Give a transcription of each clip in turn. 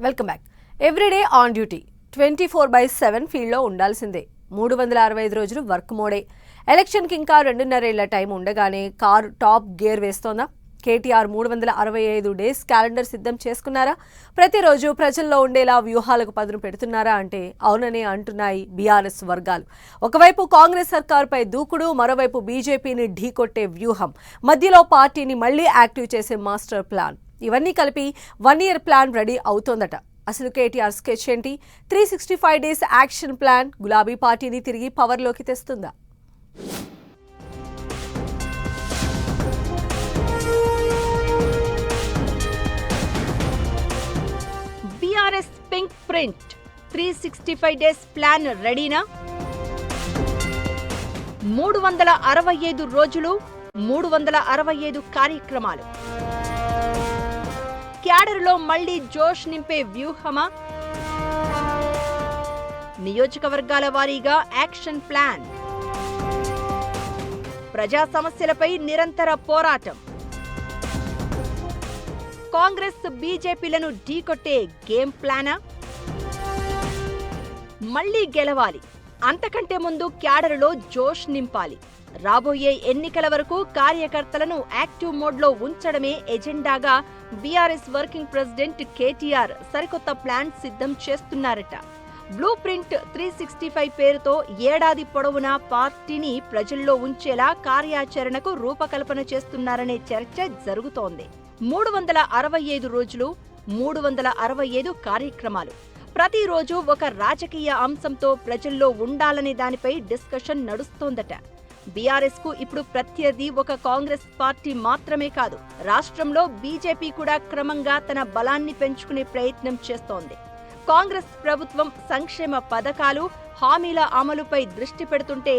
Welcome back. Everyday on duty 24/7 ఫీల్డ్లో ఉండాల్సిందే. 365 రోజులు వర్క్ మోడే. ఎలక్షన్కి ఇంకా 2.5 ఏళ్ల టైం ఉండగానే కారు టాప్ గేర్ వేస్తోందా? కేటీఆర్ 365 డేస్ క్యాలెండర్ సిద్ధం చేసుకున్నారా? ప్రతిరోజు ప్రజల్లో ఉండేలా వ్యూహాలకు పదును పెడుతున్నారా అంటే అవుననే అంటున్నాయి బీఆర్ఎస్ వర్గాలు. ఒకవైపు కాంగ్రెస్ సర్కారుపై దూకుడు, మరోవైపు బీజేపీని ఢీకొట్టే వ్యూహం, మధ్యలో పార్టీని మళ్లీ యాక్టివ్ చేసే మాస్టర్ ప్లాన్. ఇవన్నీ కలిపి 1 year ప్లాన్ రెడీ అవుతోందట. అసలు కేటీఆర్ స్కెచ్ ఏంటి? 365 డేస్ యాక్షన్ ప్లాన్ గులాబీ పార్టీని తిరిగి పవర్లోకి తెస్తుందా? BRS pink print 365 days plan రెడీనా? 365 రోజులు, 365 కార్యక్రమాలు. క్యాడర్లో మళ్లీ జోష్ నింపే వ్యూహమా? నియోజకవర్గాల వారీగా యాక్షన్ ప్లాన్. ప్రజా సమస్యలపై నిరంతర పోరాటం. కాంగ్రెస్ బీజేపీలను ఢీకొట్టే గేమ్ ప్లానా? మళ్లీ గెలవాలి, అంతకంటే ముందు క్యాడర్లో జోష్ నింపాలి. రాబోయే ఎన్నికల వరకు కార్యకర్తలను యాక్టివ్ మోడ్లో ఉంచడమే ఎజెండాగా బీఆర్ఎస్ వర్కింగ్ ప్రెసిడెంట్ కేటీఆర్ సరికొత్త ప్లాన్ సిద్ధం చేస్తున్నారట. బ్లూ ప్రింట్ 365 పేరుతో ఏడాది పొడవునా పార్టీని ప్రజల్లో ఉంచేలా కార్యాచరణకు రూపకల్పన చేస్తున్నారనే చర్చ జరుగుతోంది. 365 రోజులు, 365 కార్యక్రమాలు. ప్రతిరోజు ఒక రాజకీయ అంశంతో ప్రజల్లో ఉండాలనే దానిపై డిస్కషన్ నడుస్తోందట. బీఆర్ఎస్ కు ఇప్పుడు ప్రత్యర్థి ఒక కాంగ్రెస్ పార్టీ మాత్రమే కాదు, రాష్ట్రంలో బీజేపీ కూడా క్రమంగా తన బలాన్ని పెంచుకునే ప్రయత్నం చేస్తోంది. కాంగ్రెస్ ప్రభుత్వం సంక్షేమ పథకాలు, హామీల అమలుపై దృష్టి పెడుతుంటే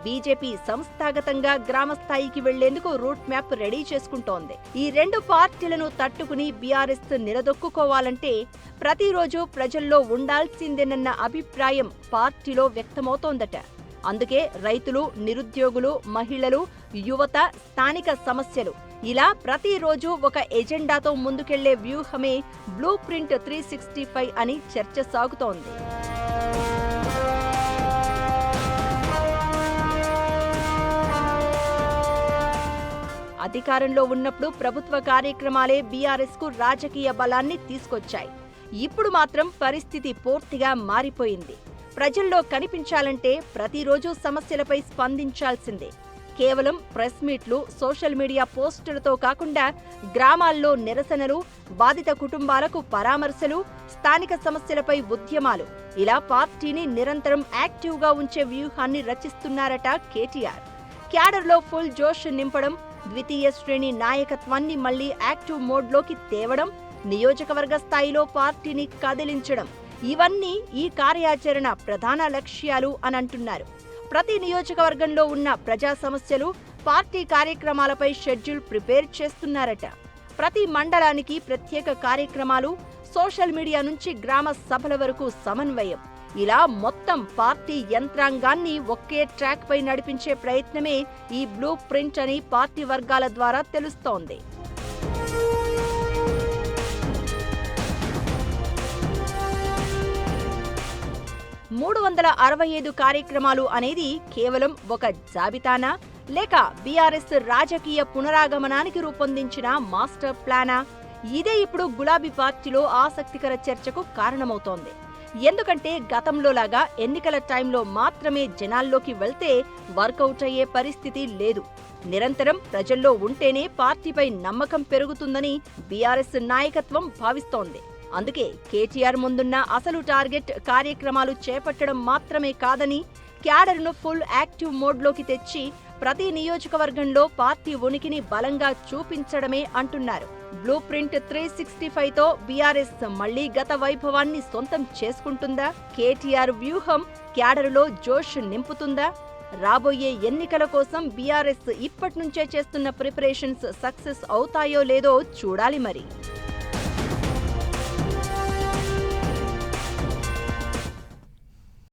బీజేపీ సంస్థాగతంగా గ్రామ స్థాయికి వెళ్లేందుకు రూట్ మ్యాప్ రెడీ చేసుకుంటోంది. ఈ రెండు పార్టీలను తట్టుకుని బీఆర్ఎస్ నిలదొక్కుకోవాలంటే ప్రతిరోజు ప్రజల్లో ఉండాల్సిందేనన్న అభిప్రాయం పార్టీలో వ్యక్తమవుతోందట. అందుకే రైతులు, నిరుద్యోగులు, మహిళలు, యువత, స్థానిక సమస్యలు ఇలా ప్రతిరోజు ఒక ఎజెండాతో ముందుకెళ్లే వ్యూహమే బ్లూ ప్రింట్ 365 అని చర్చ సాగుతోంది. అధికారంలో ఉన్నప్పుడు ప్రభుత్వ కార్యక్రమాలే బీఆర్ఎస్ కు రాజకీయ బలాన్ని తీసుకొచ్చాయి. ఇప్పుడు మాత్రం పరిస్థితి పూర్తిగా మారిపోయింది. ప్రజల్లో కనిపించాలంటే ప్రతిరోజు సమస్యలపై స్పందించాల్సిందే. కేవలం ప్రెస్ మీట్లు, సోషల్ మీడియా పోస్టులతో కాకుండా గ్రామాల్లో నిరసనలు, బాధిత కుటుంబాలకు పరామర్శలు, స్థానిక సమస్యలపై ఉద్యమాలు ఇలా పార్టీని నిరంతరం యాక్టివ్గా ఉంచే వ్యూహాన్ని రచిస్తున్నారట కేటీఆర్. క్యాడర్లో ఫుల్ జోష్ నింపడం, ద్వితీయ శ్రేణి నాయకత్వాన్ని మళ్లీ యాక్టివ్ మోడ్లోకి తేవడం, నియోజకవర్గ స్థాయిలో పార్టీని కదిలించడం ఇవన్నీ ఈ కార్యాచరణ ప్రధాన లక్ష్యాలు అని అంటున్నారు. ప్రతి నియోజకవర్గంలో ఉన్న ప్రజా సమస్యలు, పార్టీ కార్యక్రమాలపై షెడ్యూల్ ప్రిపేర్ చేస్తున్నారట. ప్రతి మండలానికి ప్రత్యేక కార్యక్రమాలు, సోషల్ మీడియా నుంచి గ్రామ సభల వరకు సమన్వయం ఇలా మొత్తం పార్టీ యంత్రాంగాన్ని ఒకే ట్రాక్ పై నడిపించే ప్రయత్నమే ఈ బ్లూ ప్రింట్ అని పార్టీ వర్గాల ద్వారా తెలుస్తోంది. మూడు 365 కార్యక్రమాలు అనేది కేవలం ఒక జాబితానా, లేక బీఆర్ఎస్ రాజకీయ పునరాగమనానికి రూపొందించిన మాస్టర్ ప్లానా? ఇదే ఇప్పుడు గులాబీ పార్టీలో ఆసక్తికర చర్చకు కారణమవుతోంది. ఎందుకంటే గతంలోలాగా ఎన్నికల టైంలో మాత్రమే జనాల్లోకి వెళ్తే వర్కౌట్ అయ్యే పరిస్థితి లేదు. నిరంతరం ప్రజల్లో ఉంటేనే పార్టీపై నమ్మకం పెరుగుతుందని బీఆర్ఎస్ నాయకత్వం భావిస్తోంది. అందుకే కేటీఆర్ ముందున్న అసలు టార్గెట్ కార్యక్రమాలు చేపట్టడం మాత్రమే కాదని, క్యాడర్ను ఫుల్ యాక్టివ్ మోడ్లోకి తెచ్చి ప్రతి నియోజకవర్గంలో పార్టీ ఉనికిని బలంగా చూపించడమే అంటున్నారు. బ్లూ ప్రింట్ 365తో బీఆర్ఎస్ మళ్లీ గత వైభవాన్ని సొంతం చేసుకుంటుందా? కేటీఆర్ వ్యూహం క్యాడర్లో జోష్ నింపుతుందా? రాబోయే ఎన్నికల కోసం బీఆర్ఎస్ ఇప్పటి నుంచే చేస్తున్న ప్రిపరేషన్స్ సక్సెస్ అవుతాయో లేదో చూడాలి మరి.